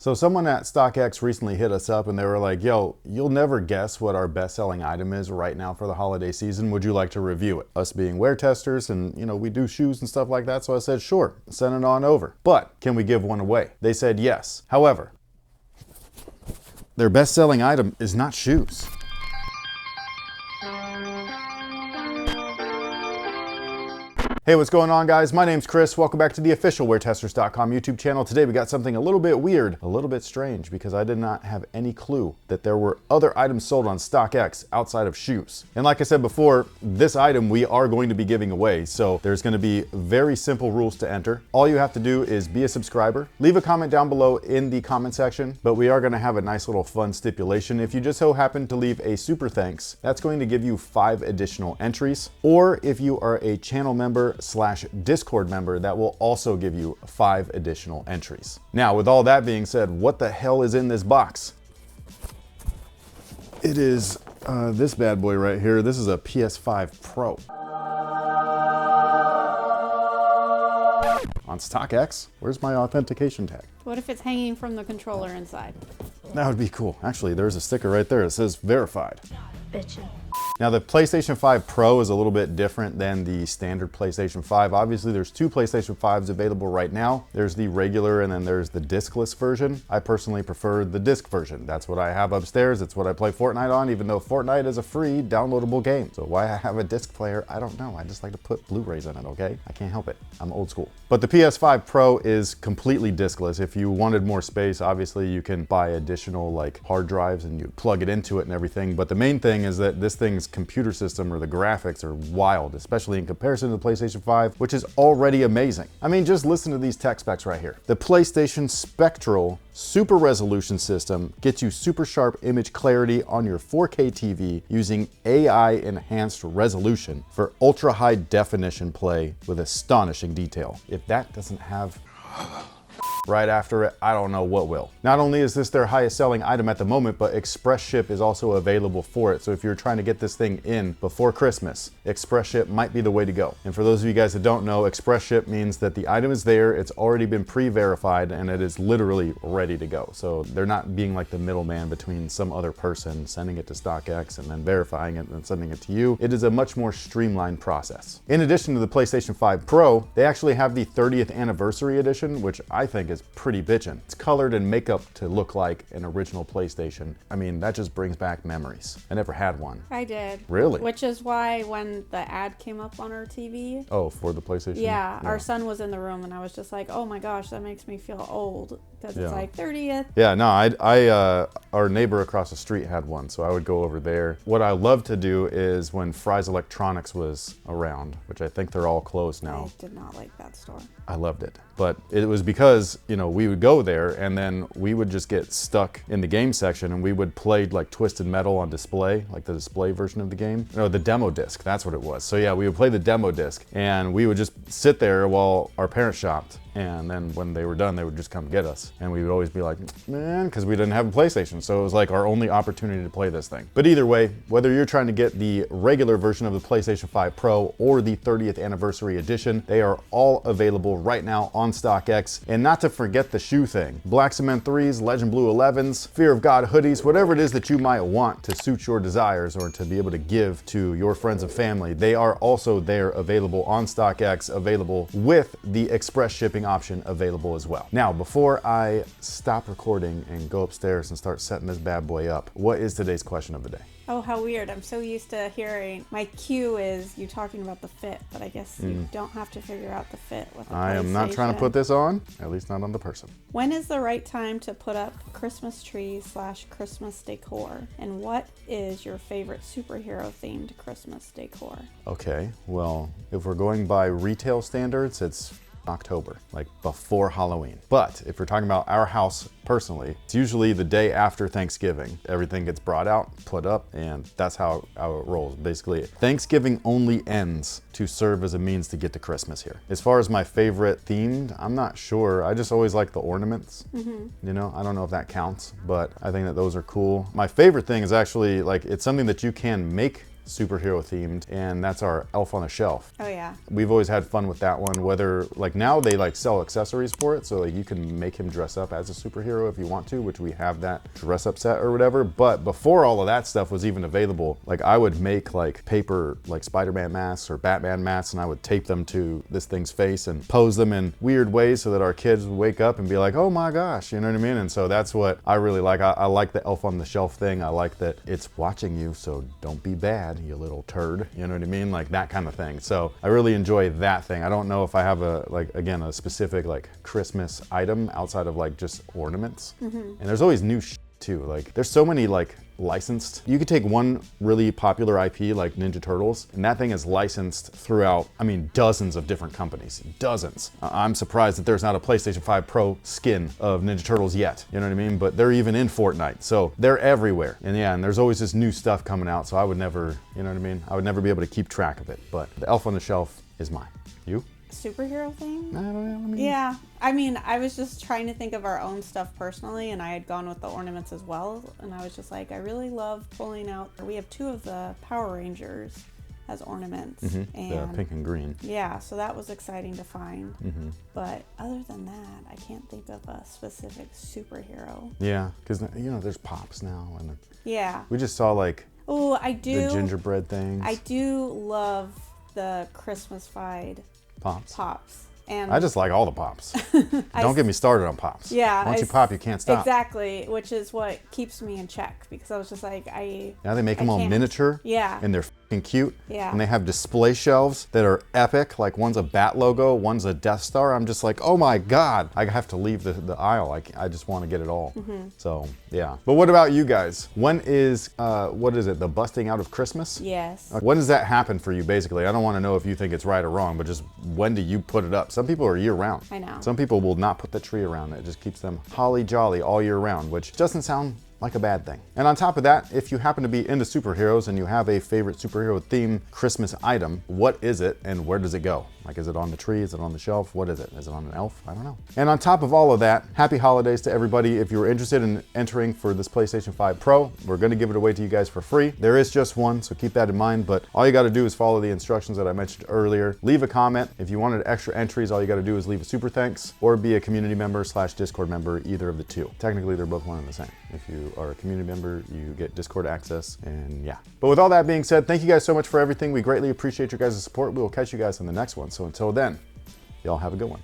So someone at StockX recently hit us up and they were like, yo, you'll never guess what our best-selling item is right now for the holiday season. Would you like to review it? Us being WearTesters and, you know, we do shoes and stuff like that. So I said, sure, send it on over. But can we give one away? They said yes. However, their best-selling item is not shoes. Hey, what's going on, guys? My name's Chris. Welcome back to the official WearTesters.com YouTube channel. Today we got something a little bit weird, a little bit strange, because I did not have any clue that there were other items sold on StockX outside of shoes. And like I said before, this item we are going to be giving away, so there's going to be very simple rules to enter. All you have to do is be a subscriber, leave a comment down below in the comment section, but we are going to have a nice little fun stipulation. If you just so happen to leave a super thanks, that's going to give you 5 additional entries, or if you are a channel member / Discord member, that will also give you 5 additional entries. Now, with all that being said, what the hell is in this box? It is this bad boy right here. This is a PS5 Pro. On StockX, where's my authentication tag? What if it's hanging from the controller inside? That would be cool. Actually, there's a sticker right there that says verified. Bitchin'. Now, the PlayStation 5 Pro is a little bit different than the standard PlayStation 5. Obviously, there's 2 PlayStation 5s available right now. There's the regular and then there's the discless version. I personally prefer the disc version. That's what I have upstairs. It's what I play Fortnite on, even though Fortnite is a free downloadable game. So why I have a disc player, I don't know. I just like to put Blu-rays in it, okay? I can't help it. I'm old school. But the PS5 Pro is completely discless. If you wanted more space, obviously you can buy additional like hard drives and you plug it into it and everything. But the main thing is that this thing's computer system or the graphics are wild, especially in comparison to the PlayStation 5, which is already amazing. I mean, just listen to these tech specs right here. The PlayStation Spectral Super Resolution System gets you super sharp image clarity on your 4K TV using AI enhanced resolution for ultra high definition play with astonishing detail. If that doesn't have right after it, I don't know what will. Not only is this their highest selling item at the moment, but Express Ship is also available for it. So if you're trying to get this thing in before Christmas, Express Ship might be the way to go. And for those of you guys that don't know, Express Ship means that the item is there, it's already been pre-verified, and it is literally ready to go. So they're not being like the middleman between some other person sending it to StockX and then verifying it and then sending it to you. It is a much more streamlined process. In addition to the PlayStation 5 Pro, they actually have the 30th anniversary edition, which I think is pretty bitchin'. It's colored and makeup to look like an original PlayStation. I mean, that just brings back memories. I never had one. I did. Really? Which is why when the ad came up on our TV. Oh, for the PlayStation? Yeah, our son was in the room and I was just like, oh my gosh, that makes me feel old. Because it's like 30th. Yeah, no, our neighbor across the street had one, so I would go over there. What I love to do is when Fry's Electronics was around, which I think they're all closed now. I did not like that store. I loved it. But it was because, you know, we would go there and then we would just get stuck in the game section and we would play like Twisted Metal on display, like the display version of the game. No, the demo disc, that's what it was. So yeah, we would play the demo disc and we would just sit there while our parents shopped. And then when they were done, they would just come get us. And we would always be like, man, because we didn't have a PlayStation. So it was like our only opportunity to play this thing. But either way, whether you're trying to get the regular version of the PlayStation 5 Pro or the 30th anniversary edition, they are all available right now on StockX. And not to forget the shoe thing. Black Cement 3s, Legend Blue 11s, Fear of God hoodies, whatever it is that you might want to suit your desires or to be able to give to your friends and family, they are also there available on StockX, available with the express shipping option available as well. Now, before I stop recording and go upstairs and start setting this bad boy up, what is today's question of the day? Oh, how weird. I'm so used to hearing, my cue is you talking about the fit, but I guess you don't have to figure out the fit with the I am not trying to put this on, at least not on the person. When is the right time to put up Christmas trees / Christmas decor? And what is your favorite superhero themed Christmas decor? Okay, well, if we're going by retail standards, it's October, like before Halloween. But if we're talking about our house personally, it's usually the day after Thanksgiving. Everything gets brought out, put up, and that's how it rolls. Basically, Thanksgiving only ends to serve as a means to get to Christmas here. As far as my favorite themed, I'm not sure. I just always like the ornaments. You know, I don't know if that counts, but I think that those are cool. My favorite thing is actually like, it's something that you can make superhero themed, and that's our Elf on the Shelf. Oh yeah. We've always had fun with that one, whether like now they like sell accessories for it, so like you can make him dress up as a superhero if you want to, which we have that dress up set or whatever. But before all of that stuff was even available, like I would make like paper like Spider-Man masks or Batman masks, and I would tape them to this thing's face and pose them in weird ways so that our kids would wake up and be like, oh my gosh, you know what I mean? And so that's what I really like. I like the Elf on the Shelf thing. I like that it's watching you, so don't be bad, you little turd. You know what I mean? Like that kind of thing. So I really enjoy that thing. I don't know if I have a, like, again, a specific like Christmas item outside of like just ornaments. And there's always new too. Like there's so many like licensed. You could take one really popular IP like Ninja Turtles, and that thing is licensed throughout, I mean, dozens of different companies, dozens. I'm surprised that there's not a PlayStation 5 Pro skin of Ninja Turtles yet, you know what I mean? But they're even in Fortnite, so they're everywhere. And yeah, and there's always this new stuff coming out, so I would never, you know what I mean? I would never be able to keep track of it, but the Elf on the Shelf is mine. You? Superhero thing? I don't know. I mean, Yeah, I mean, I was just trying to think of our own stuff personally, and I had gone with the ornaments as well, and I was just like, I really love pulling out, we have 2 of the Power Rangers as ornaments. the And pink and green. yeah, so that was exciting to find. But other than that, I can't think of a specific superhero. Yeah, because you know, there's Pops now, and Yeah. we just saw like Oh, I the do. gingerbread things. I do love the Christmas-fied Pops. Pops. And I just like all the Pops. Don't get me started on Pops. Yeah, Once you pop, you can't stop. Exactly, which is what keeps me in check, because I was just like, Now they make them I all can't. miniature. Yeah. And they're fucking cute. Yeah. And they have display shelves that are epic. Like one's a bat logo, one's a Death Star. I'm just like, oh my God. I have to leave the aisle. I just want to get it all. So yeah. But what about you guys? When is, what is it? The busting out of Christmas? Yes. When does that happen for you, basically? I don't want to know if you think it's right or wrong, but just when do you put it up? Some people are year round. I know. Some people will not put the tree around. It just keeps them holly jolly all year round, which doesn't sound like a bad thing. And on top of that, if you happen to be into superheroes and you have a favorite superhero themed Christmas item, what is it and where does it go? Like, is it on the tree? Is it on the shelf? What is it? Is it on an elf? I don't know. And on top of all of that, happy holidays to everybody. If you're interested in entering for this PlayStation 5 Pro, we're gonna give it away to you guys for free. There is just one, so keep that in mind, but all you gotta do is follow the instructions that I mentioned earlier. Leave a comment. If you wanted extra entries, all you gotta do is leave a super thanks or be a community member / Discord member, either of the two. Technically, they're both one and the same. If you are a community member, you get Discord access, and yeah. But with all that being said, thank you guys so much for everything. We greatly appreciate your guys' support. We will catch you guys in the next one. So until then, y'all have a good one.